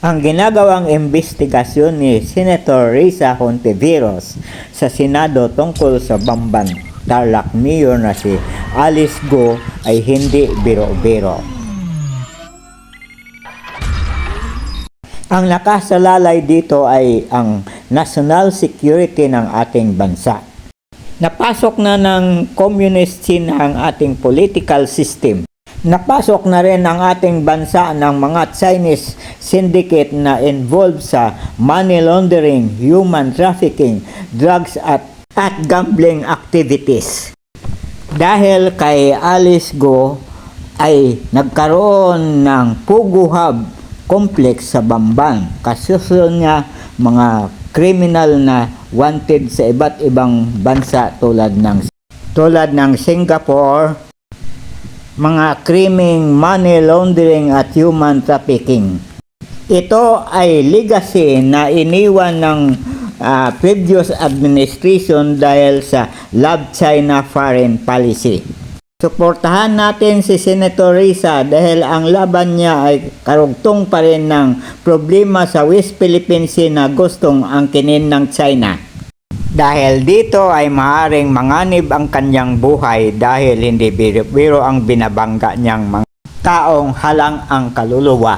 Ang ginagawang imbestigasyon ni Senator Risa Hontiveros sa Senado tungkol sa Bamban Tarlac Mayor na si Alice Go ay hindi biro-biro. Ang nakasalalay dito ay ang national security ng ating bansa. Napasok na ng communist China ang ating political system. Napasok na rin ang ating bansa ng mga Chinese syndicate na involved sa money laundering, human trafficking, drugs at gambling activities. Dahil kay Alice Go ay nagkaroon ng Pugo Hub complex sa Bamban. Kasusunod niya mga criminal na wanted sa iba't ibang bansa tulad ng Singapore, mga krimeng, money laundering at human trafficking. Ito ay legacy na iniwan ng previous administration dahil sa Love China foreign policy. Suportahan natin si Senator Risa dahil ang laban niya ay karugtong pa rin ng problema sa West Philippine Sea na gustong angkinin ng China. Dahil dito ay maaaring manganib ang kanyang buhay dahil hindi biro-biro ang binabangga niyang mga taong halang ang kaluluwa.